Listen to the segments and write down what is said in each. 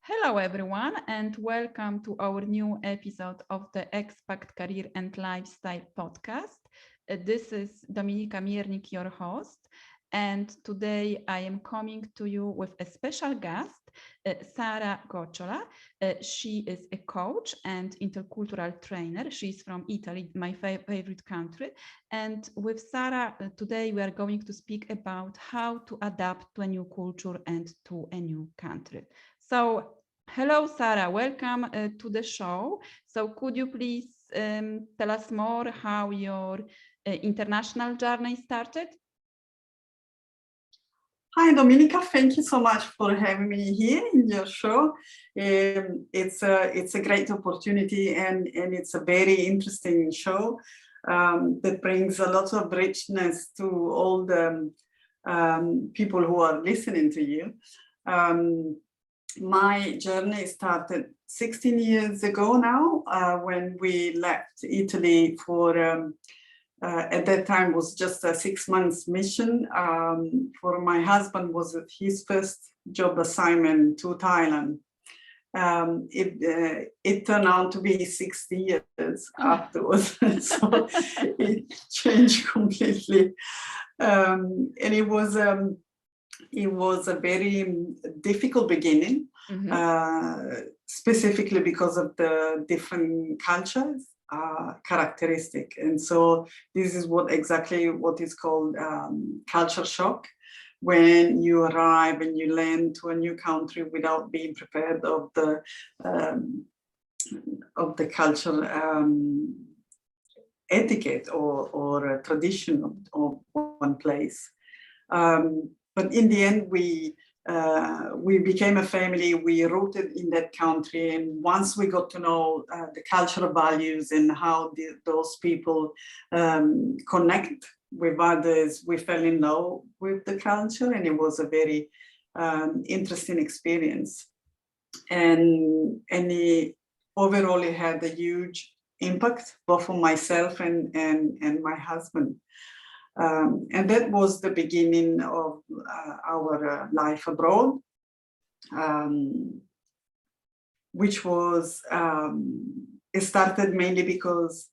Hello, everyone, and welcome to our new episode of the Expat Career and Lifestyle podcast. This is Dominika Miernik, your host, and today I am coming to you with a special guest, Sara Coggiola. She is a coach and intercultural trainer. She's from Italy, my favorite country. And with Sara, today we are going to speak about how to adapt to a new culture and to a new country. So, hello, Sara. Welcome to the show. So, could you please tell us more how your international journey started? Hi, Dominika. Thank you so much for having me here in your show. It's a great opportunity and it's a very interesting show that brings a lot of richness to all the people who are listening to you. My journey started 16 years ago now when we left Italy for at that time was just a 6 months mission for my husband. Was his first job assignment to Thailand. It turned out to be 60 years afterwards, so it changed completely, and it was a very difficult beginning, specifically because of the different cultures. Characteristic, and so this is what is called culture shock, when you arrive and you land to a new country without being prepared of the cultural etiquette or tradition of one place. But in the end, we became a family. We rooted in that country, and once we got to know the cultural values and how those people connect with others, we fell in love with the culture, and it was a very interesting experience. And overall, it had a huge impact both on myself and my husband. And that was the beginning of our life abroad, which was, it started mainly because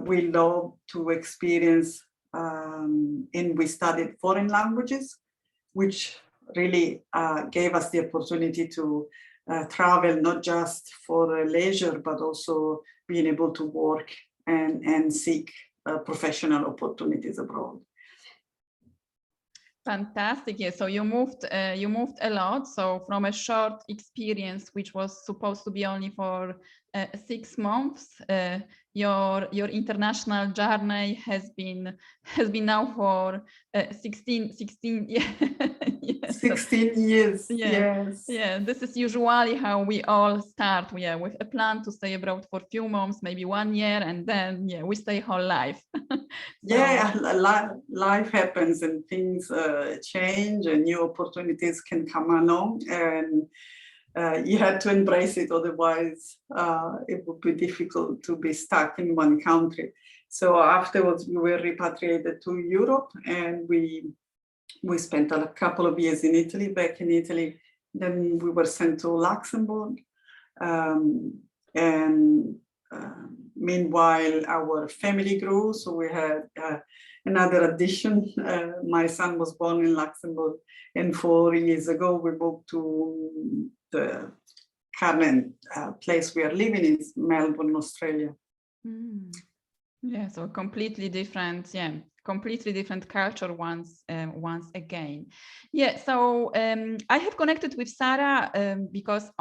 we love to experience, and we studied foreign languages, which really gave us the opportunity to travel, not just for leisure, but also being able to work and seek professional opportunities abroad. Fantastic. Yeah. So you moved a lot. So from a short experience, which was supposed to be only for 6 months, your international journey has been now for 16 yeah. 16 years. Yeah. Yes. Yeah, this is usually how we all start. Yeah, with a plan to stay abroad for a few months, maybe 1 year, and then we stay whole life. Yeah, life happens and things change and new opportunities can come along, and you had to embrace it, otherwise it would be difficult to be stuck in one country. So afterwards we were repatriated to Europe, and we spent a couple of years in Italy, back in Italy. Then we were sent to Luxembourg, and meanwhile our family grew, so we had another addition. My son was born in Luxembourg, and 4 years ago we moved to the current place we are living in, Melbourne, Australia. Yeah, so completely different culture once again. Yeah, so I have connected with Sara because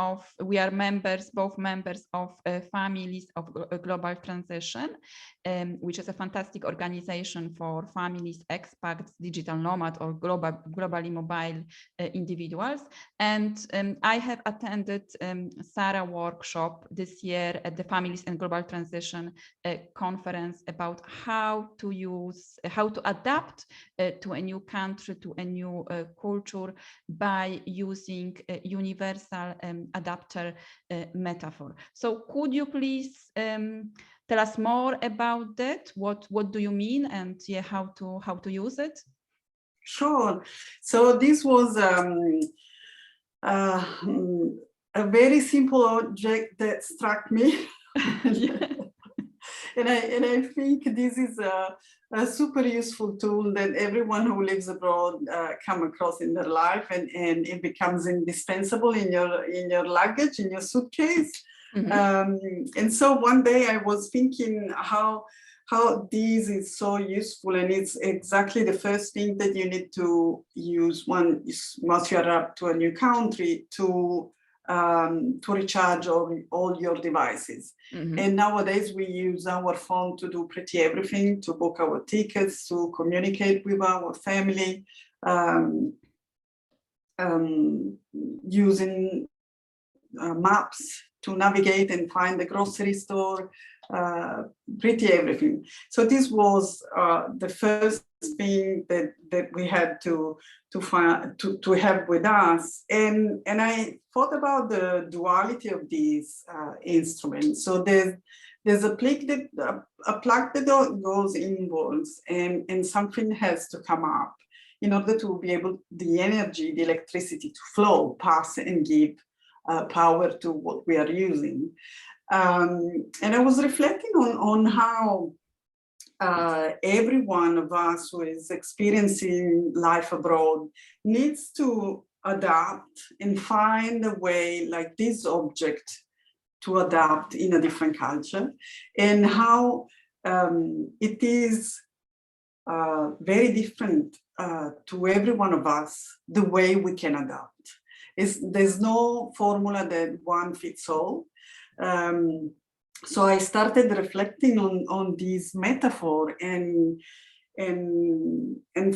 we are both members of Families of Global Transition, which is a fantastic organization for families, expats, digital nomad, or globally mobile individuals. And I have attended Sara workshop this year at the Families and Global Transition conference about how to adapt to a new country, to a new culture, by using a universal adapter metaphor. So could you please tell us more about that? What do you mean, and how to use it? Sure. So this was a a very simple object that struck me. Yeah. And I think this is a super useful tool that everyone who lives abroad come across in their life, and it becomes indispensable in your luggage, in your suitcase. And so one day I was thinking how this is so useful, and it's exactly the first thing that you need to use once you arrive to a new country to recharge all your devices. And nowadays we use our phone to do pretty everything, to book our tickets, to communicate with our family, using maps to navigate and find the grocery store, pretty everything. So this was the first thing that we had to have with us, and I thought about the duality of these instruments. So there's a plug that goes inwards, and something has to come up in order to be able, the energy, the electricity to flow, pass and give power to what we are using. And I was reflecting on how every one of us who is experiencing life abroad needs to adapt and find a way, like this object, to adapt in a different culture, and how it is very different to every one of us, the way we can adapt. There's no formula that one fits all. So I started reflecting on this metaphor, and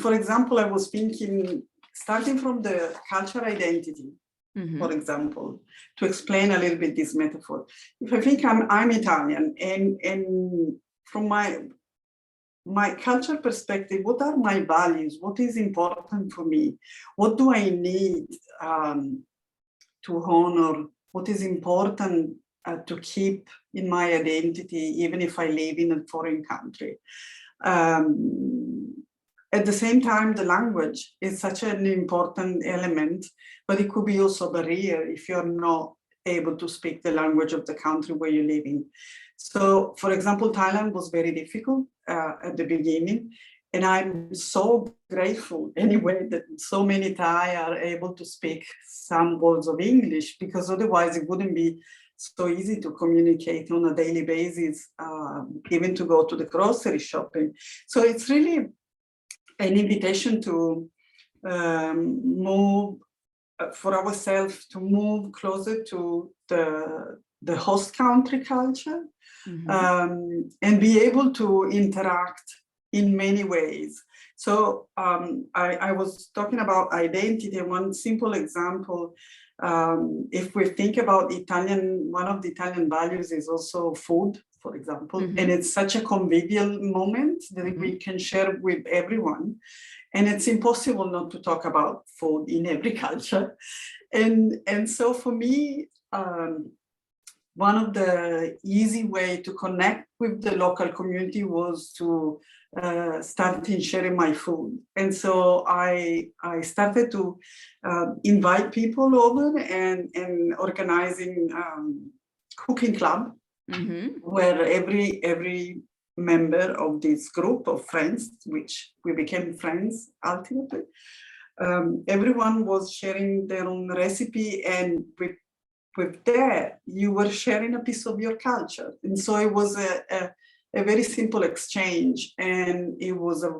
for example, I was thinking, starting from the cultural identity, for example, to explain a little bit this metaphor. If I think I'm Italian, and from my cultural perspective, what are my values? What is important for me? What do I need to honor? What is important to keep in my identity, even if I live in a foreign country? At the same time, the language is such an important element, but it could be also a barrier if you're not able to speak the language of the country where you're living. So, for example, Thailand was very difficult at the beginning, and I'm so grateful anyway that so many Thai are able to speak some words of English, because otherwise it wouldn't be so easy to communicate on a daily basis, even to go to the grocery shopping. So it's really an invitation to move for ourselves, to move closer to the host country culture, and be able to interact in many ways. So I was talking about identity. One simple example, if we think about Italian, one of the Italian values is also food, for example, and it's such a convivial moment that we can share with everyone. And it's impossible not to talk about food in every culture. And so for me, one of the easy way to connect with the local community was to start in sharing my food. And so I started to invite people over and organizing cooking club, where every member of this group of friends, which we became friends ultimately, everyone was sharing their own recipe, and with that, you were sharing a piece of your culture. And so it was a very simple exchange, and it was a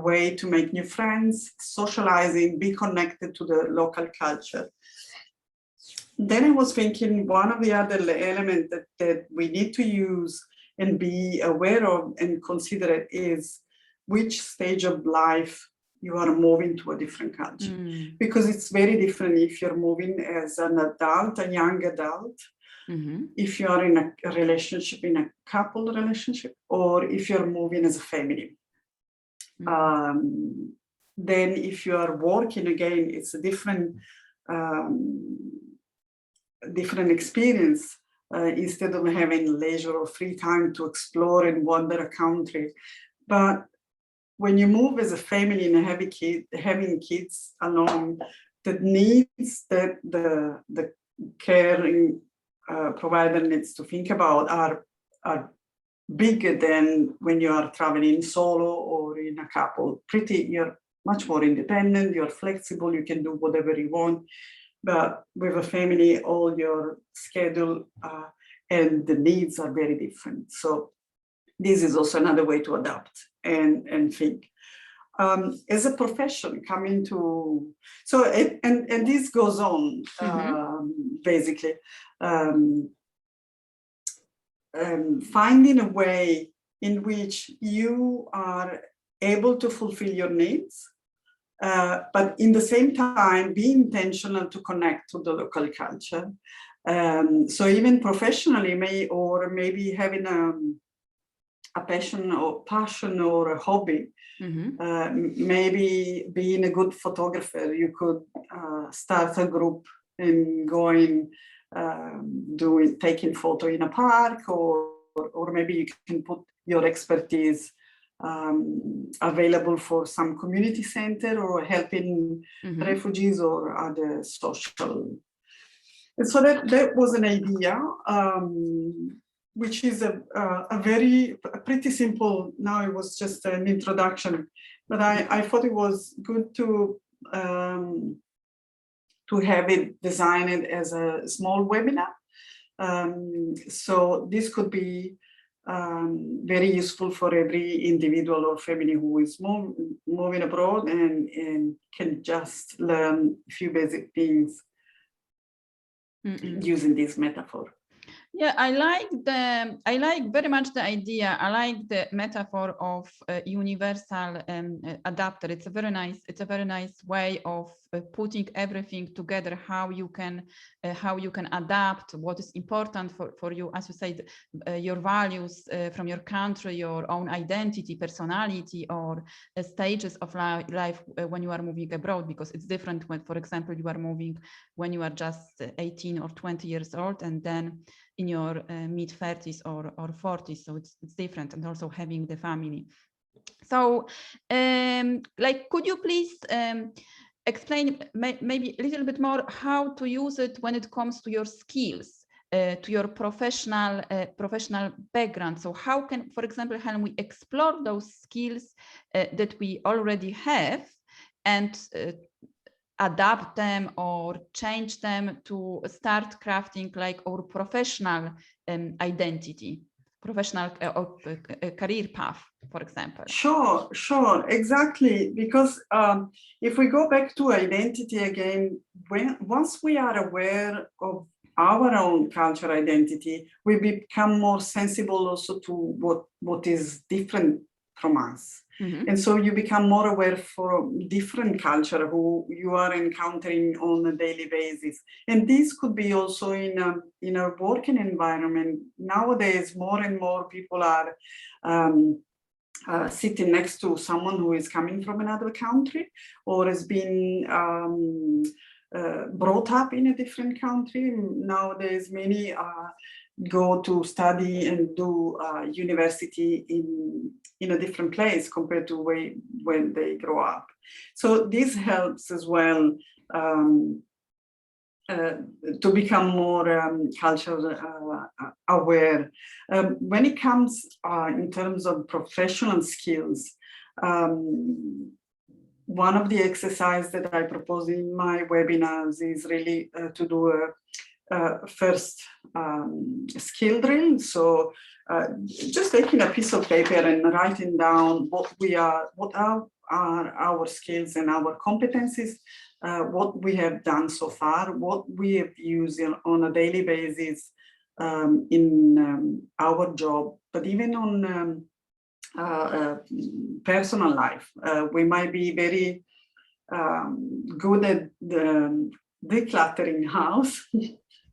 way to make new friends, socializing, be connected to the local culture. Then I was thinking, one of the other elements that we need to use and be aware of and consider is which stage of life you are moving to a different culture. Because it's very different if you're moving as an adult, a young adult, if you are in a relationship, in a couple relationship, or if you're moving as a family. Then if you are working, again, it's a different experience. Instead of having leisure or free time to explore and wander a country. But when you move as a family and having kids along, that needs that the caring provider needs to think about are bigger than when you are traveling solo or in a couple. You're much more independent, you're flexible, you can do whatever you want. But with a family, all your schedule and the needs are very different. So this is also another way to adapt and think. As a profession coming to, so, and this goes on, basically, finding a way in which you are able to fulfill your needs, but in the same time, be intentional to connect to the local culture. So even professionally, maybe having a passion or a hobby, maybe being a good photographer, you could start a group and going taking photo in a park, or maybe you can put your expertise available for some community center or helping refugees or other social. And so that was an idea, which is a pretty simple. Now it was just an introduction, but I thought it was good to have it designed as a small webinar. So this could be very useful for every individual or family who is moving abroad and can just learn a few basic things using this metaphor. Yeah, I like very much the idea. I like the metaphor of universal adapter. It's a very nice way of putting everything together. How you can adapt what is important for you, as you said, your values from your country, your own identity, personality, or stages of life when you are moving abroad, because it's different when, for example, you are moving when you are just 18 or 20 years old, and then in your mid 30s or 40s, so it's different, and also having the family. So like, could you please explain maybe a little bit more how to use it when it comes to your skills, to your professional background? So how can, for example, can we explore those skills that we already have and adapt them or change them to start crafting like our professional identity, professional career path, for example? Sure, exactly. Because if we go back to identity again, once we are aware of our own cultural identity, we become more sensible also to what is different from us. And so you become more aware for different culture who you are encountering on a daily basis. And this could be also in a working environment. Nowadays, more and more people are sitting next to someone who is coming from another country or has been brought up in a different country. Nowadays, many go to study and do university in a different place compared to when they grow up. So this helps as well to become more culturally aware. When it comes in terms of professional skills, one of the exercises that I propose in my webinars is really to do a first skill drill. So just taking a piece of paper and writing down what are our skills and our competencies, what we have done so far, what we have used on a daily basis in our job, but even on personal life. We might be very good at decluttering house,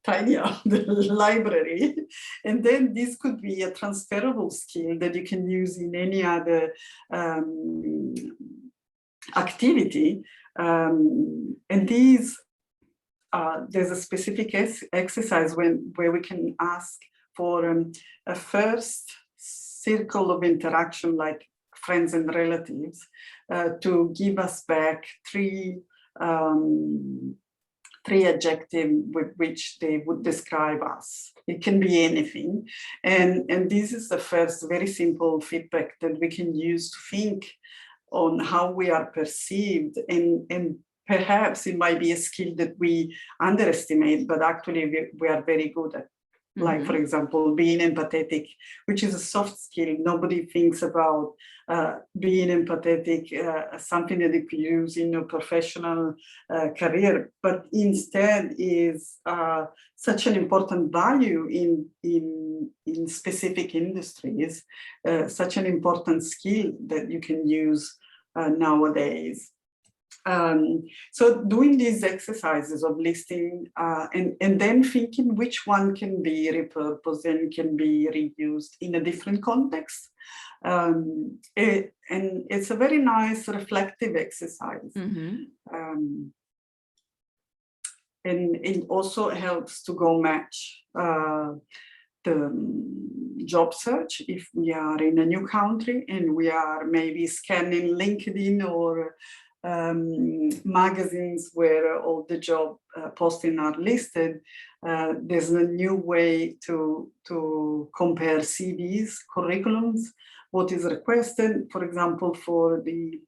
tidy up the library, and then this could be a transferable skill that you can use in any other activity. And these, there's a specific exercise where we can ask for a first circle of interaction, like friends and relatives, to give us back three 3 adjectives with which they would describe us. It can be anything. And this is the first very simple feedback that we can use to think on how we are perceived. And perhaps it might be a skill that we underestimate, but actually we are very good at. Like, for example, being empathetic, which is a soft skill. Nobody thinks about being empathetic as something that you could use in your professional career, but instead is such an important value in specific industries, such an important skill that you can use nowadays. So doing these exercises of listing and then thinking which one can be repurposed and can be reused in a different context. And it's a very nice reflective exercise. And it also helps to go match the job search if we are in a new country and we are maybe scanning LinkedIn or magazines where all the job posting are listed. There's a new way to compare CVs, curriculums, what is requested. For example, for the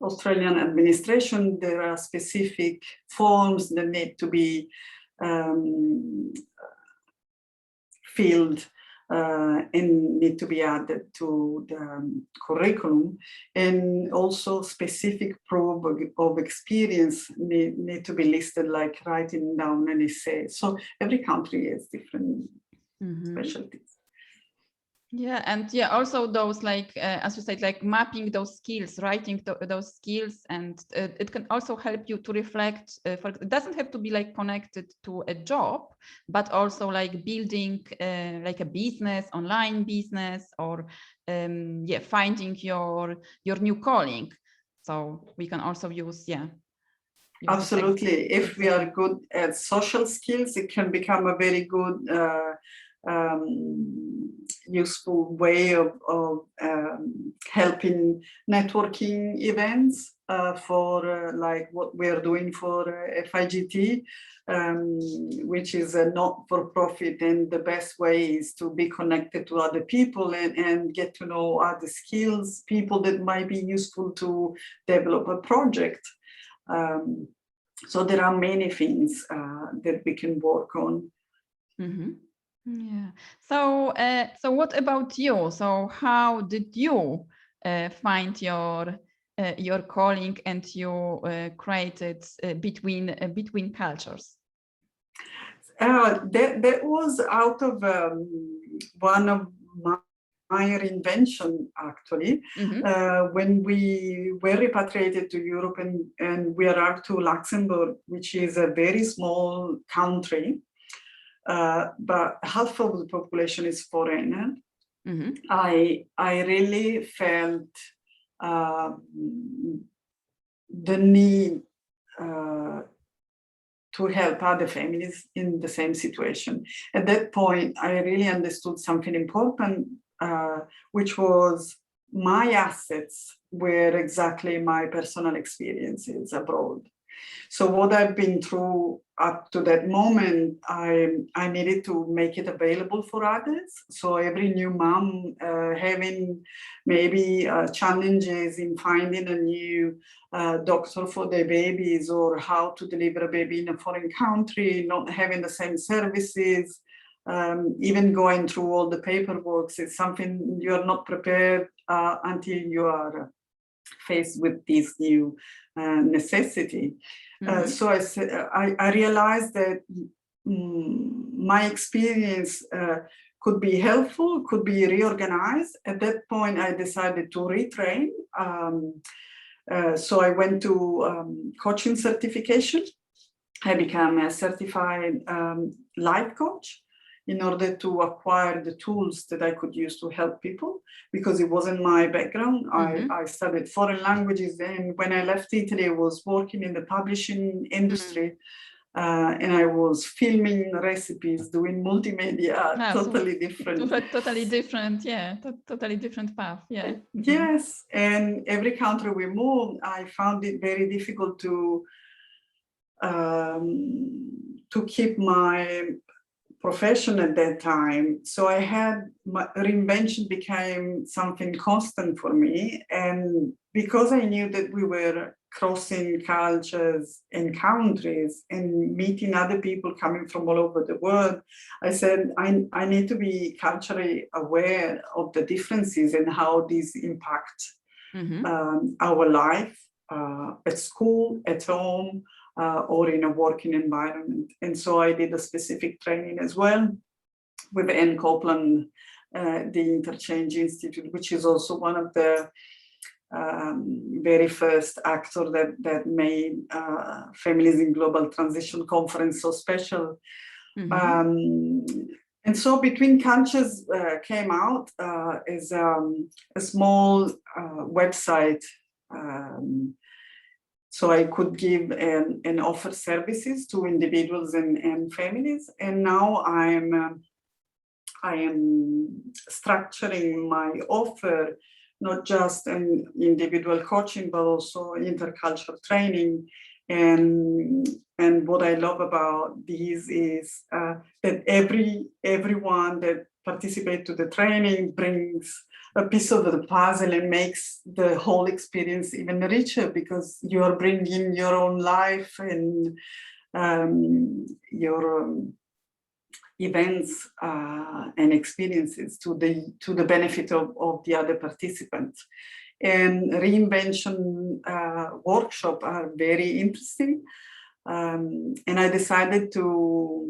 Australian administration, there are specific forms that need to be filled and need to be added to the curriculum, and also specific proof of experience need to be listed, like writing down an essay. So every country has different specialties. Yeah, and yeah, also those, like as you said, like mapping those skills, writing those skills, and it can also help you to reflect. It doesn't have to be like connected to a job, but also like building like a business, online business, or yeah, finding your new calling. So we can also use Absolutely. If we are good at social skills, it can become a very good useful way of helping networking events for like what we're doing for FIGT, which is a not-for-profit, and the best way is to be connected to other people and get to know other skills, people that might be useful to develop a project. So there are many things that we can work on. Yeah. So, so what about you? So, how did you find your calling, and you created between cultures? That was out of one of my reinvention, actually. When we were repatriated to Europe and we arrived to Luxembourg, which is a very small country, but half of the population is foreigner. I really felt the need to help other families in the same situation. At that point, I really understood something important, which was my assets were exactly my personal experiences abroad. So what I've been through up to that moment, I needed to make it available for others. So every new mom having maybe challenges in finding a new doctor for their babies, or how to deliver a baby in a foreign country, not having the same services, even going through all the paperwork, it's something you're not prepared until you are faced with this new necessity. So I realized that my experience could be helpful, could be reorganized. At that point, I decided to retrain. So I went to coaching certification. I became a certified life coach in order to acquire the tools that I could use to help people, because it wasn't my background. I studied foreign languages, and when I left Italy, I was working in the publishing industry, and I was filming recipes, doing multimedia, totally different. Totally different, yeah, totally different path, yeah. Yes, and every country we moved, I found it very difficult to to keep my profession at that time. So I had my reinvention became something constant for me. And because I knew that we were crossing cultures and countries and meeting other people coming from all over the world, I said, I need to be culturally aware of the differences and how these impact our life at school, at home, or in a working environment. And so I did a specific training as well with Anne Copeland, the Interchange Institute, which is also one of the very first actor that made Families in Global Transition Conference so special. And so Between Cultures came out as a small website, so I could give and offer services to individuals and families. And now I am structuring my offer, not just an individual coaching, but also intercultural training. And what I love about these is that everyone that participates to the training brings a piece of the puzzle and makes the whole experience even richer, because you're bringing your own life and your events and experiences to the benefit of the other participants. And reinvention workshops are very interesting. And I decided to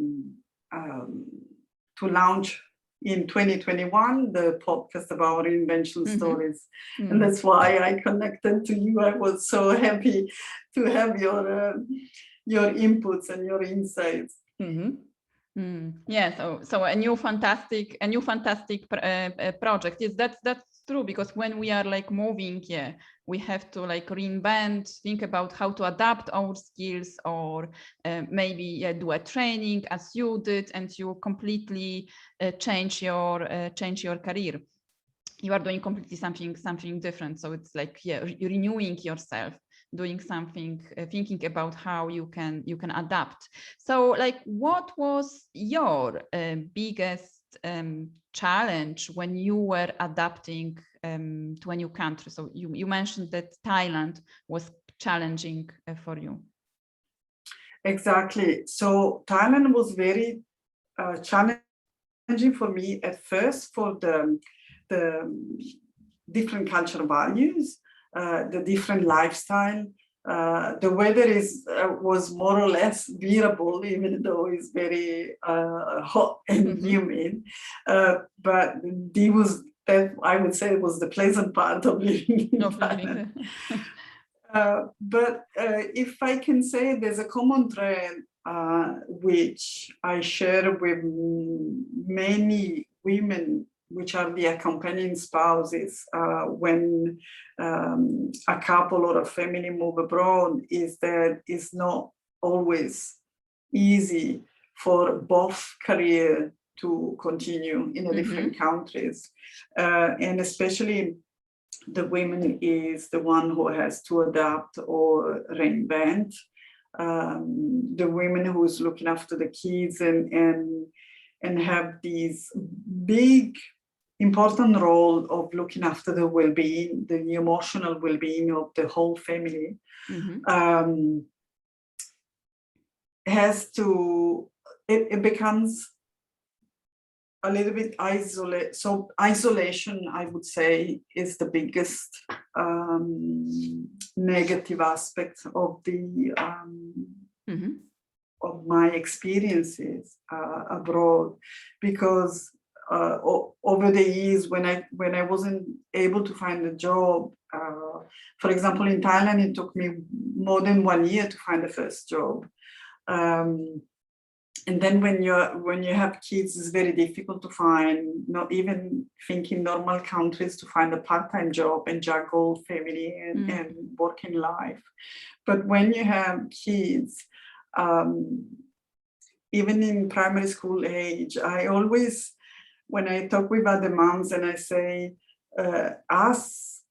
launch in 2021 the podcast about reinvention stories. And that's why I connected to you. I was so happy to have your inputs and your insights. Yeah, so a new fantastic project. Yes, that's true, because when we are like moving, we have to like reinvent, think about how to adapt our skills, or maybe do a training as you did, and you completely change your career. You are doing completely something different. So it's like renewing yourself, doing something, thinking about how you can adapt. So like, what was your biggest challenge when you were adapting to a new country? So you mentioned that Thailand was challenging for you. Exactly. So Thailand was very challenging for me at first, for the different cultural values, the different lifestyle. The weather was more or less bearable, even though it's very hot and humid. But that I would say was the pleasant part of living in Thailand. But if I can say, there's a common thread which I share with many women, which are the accompanying spouses when a couple or a family move abroad, is that it's not always easy for both career to continue in the different countries. And especially the women is the one who has to adapt or reinvent. The women who is looking after the kids and have these big, important role of looking after the well-being, the emotional well-being of the whole family, it becomes a little bit isolated. So isolation, I would say, is the biggest negative aspect of of my experiences abroad, because over the years, when I wasn't able to find a job, for example, in Thailand, it took me more than 1 year to find the first job. And then when you have kids, it's very difficult to find, not even thinking normal countries, to find a part-time job and juggle family and working life. But when you have kids, even in primary school age, I always, when I talk with other moms and I say, us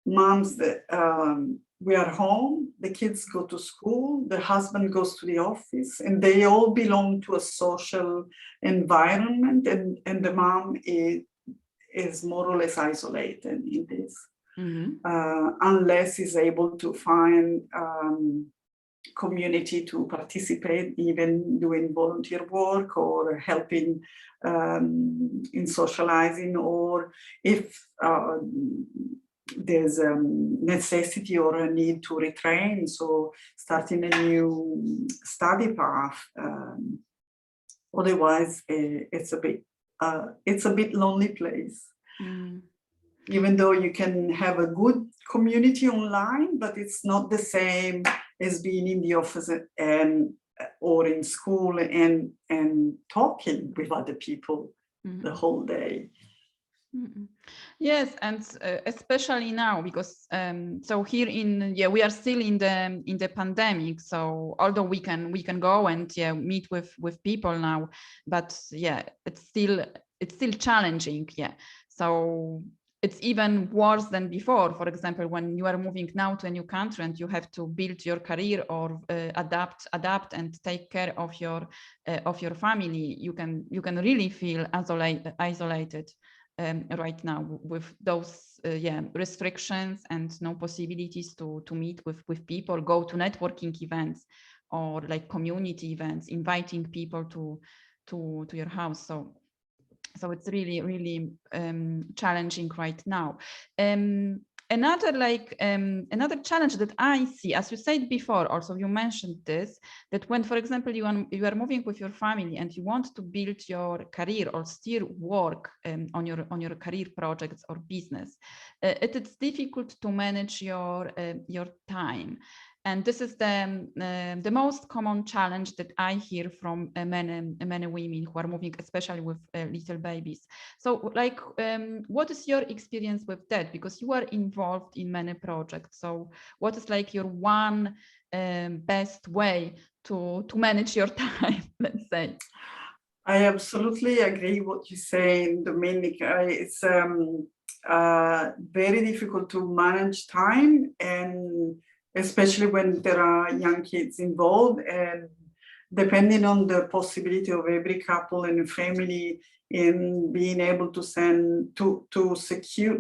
moms that we are home, the kids go to school, the husband goes to the office, and they all belong to a social environment, and the mom is more or less isolated in this, unless he's able to find community to participate, even doing volunteer work or helping in socializing, or if there's a necessity or a need to retrain, so starting a new study path. Otherwise, it's a bit lonely place. Even though you can have a good community online, but it's not the same as being in the office and or in school and talking with other people the whole day. Yes, and especially now, because so here we are still in the pandemic. So although we can go and meet with people now, but it's still challenging. So it's even worse than before. For example, when you are moving now to a new country and you have to build your career or adapt and take care of your family, you can really feel isolated right now with those restrictions and no possibilities to meet with people, go to networking events or like community events, inviting people to your house. So it's really challenging right now. Another challenge that I see, as you said before, also you mentioned this, that when, for example, you are moving with your family and you want to build your career or still work on your career projects or business, it's difficult to manage your time. And this is the most common challenge that I hear from many women who are moving, especially with little babies. So, like, what is your experience with that? Because you are involved in many projects. So, what is like your one best way to manage your time? Let's say. I absolutely agree what you say, Domenica. It's very difficult to manage time, and especially when there are young kids involved, and depending on the possibility of every couple and family in being able to secure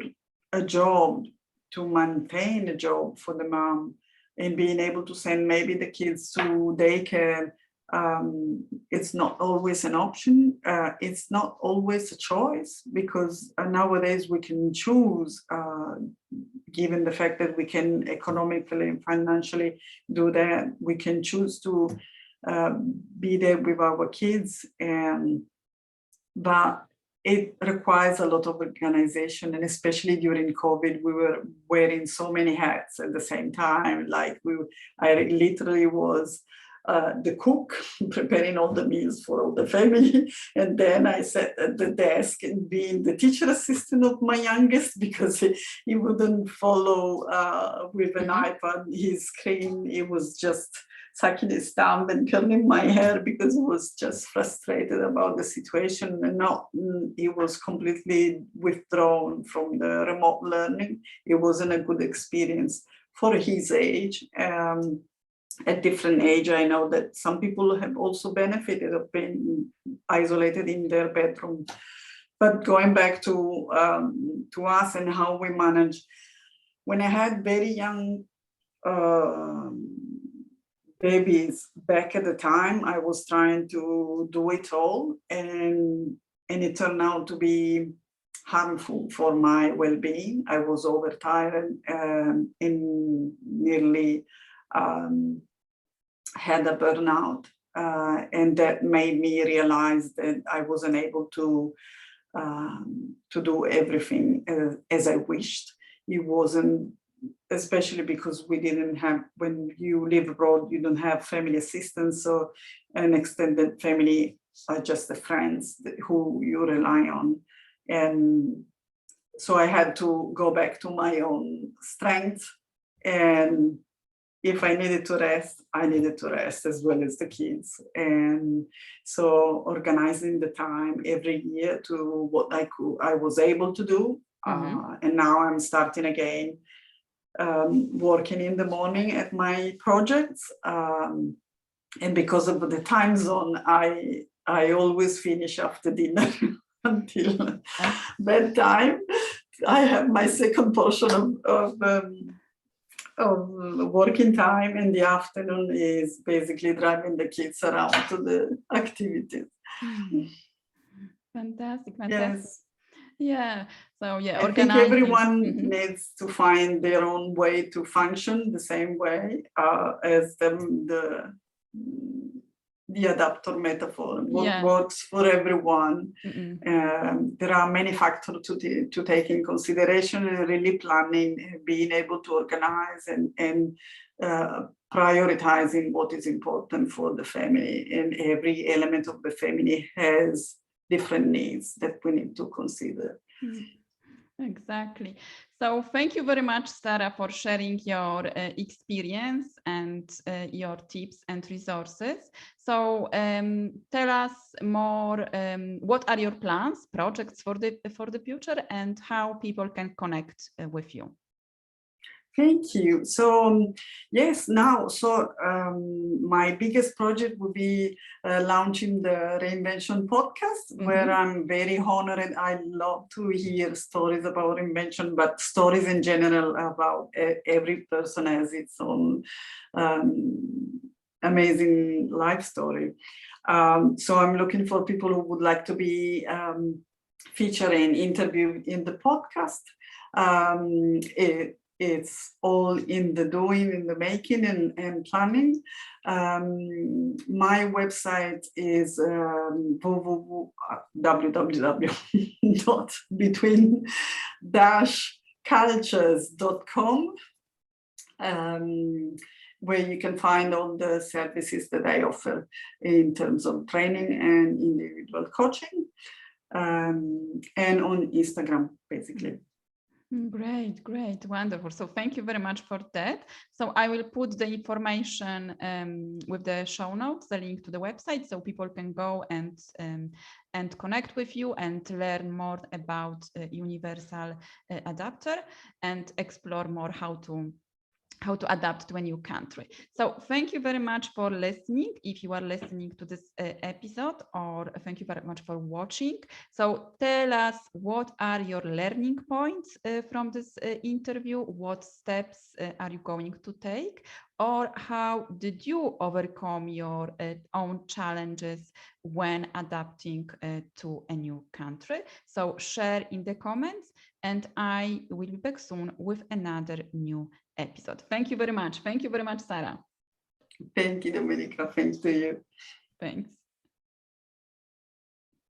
a job, to maintain a job for the mom, and being able to send maybe the kids to daycare. It's not always an option. It's not always a choice, because nowadays we can choose, given the fact that we can economically and financially do that. We can choose to be there with our kids, but it requires a lot of organization, and especially during COVID, we were wearing so many hats at the same time. Like I literally was the cook, preparing all the meals for all the family. And then I sat at the desk and being the teacher assistant of my youngest, because he wouldn't follow with an iPad his screen. He was just sucking his thumb and curling my hair because he was just frustrated about the situation, and he was completely withdrawn from the remote learning. It wasn't a good experience for his age. At different age, I know that some people have also benefited of being isolated in their bedroom. But going back to us and how we manage, when I had very young babies back at the time, I was trying to do it all, and it turned out to be harmful for my well-being. I was overtired and nearly had a burnout, and that made me realize that I wasn't able to do everything as I wished. It wasn't, especially because we didn't have, when you live abroad, you don't have family assistance, so an extended family are just the friends who you rely on. And so I had to go back to my own strength, and if I needed to rest, I needed to rest as well as the kids. And so organizing the time every year to what I was able to do. And now I'm starting again working in the morning at my projects. And because of the time zone, I always finish after dinner until bedtime. I have my second portion of working time, and the afternoon is basically driving the kids around to the activities. Fantastic, fantastic. Yes. Yeah. So yeah, I think everyone needs to find their own way to function the same way as the adapter metaphor. What works for everyone. There are many factors to take in consideration, really planning, being able to organize and prioritizing what is important for the family. And every element of the family has different needs that we need to consider. Exactly. So thank you very much, Sara, for sharing your experience and your tips and resources. So tell us more, what are your plans, projects for the future, and how people can connect with you? Thank you. So yes, now, my biggest project will be launching the Reinvention podcast, where I'm very honored, and I love to hear stories about reinvention, but stories in general about every person has its own amazing life story. So I'm looking for people who would like to be featured and interviewed in the podcast. It's all in the doing, in the making and planning. My website is www.between-cultures.com, where you can find all the services that I offer in terms of training and individual coaching, and on Instagram, basically. Great, great, wonderful. So thank you very much for that. So I will put the information with the show notes, the link to the website, so people can go and connect with you and learn more about Universal Adaptor and explore more how to adapt to a new country. So thank you very much for listening, if you are listening to this episode, or thank you very much for watching. So tell us, what are your learning points from this interview? What steps are you going to take? Or how did you overcome your own challenges when adapting to a new country? So share in the comments, and I will be back soon with another new episode. Thank you very much. Thank you very much, Sara. Thank you, Dominika. Thanks to you. Thanks.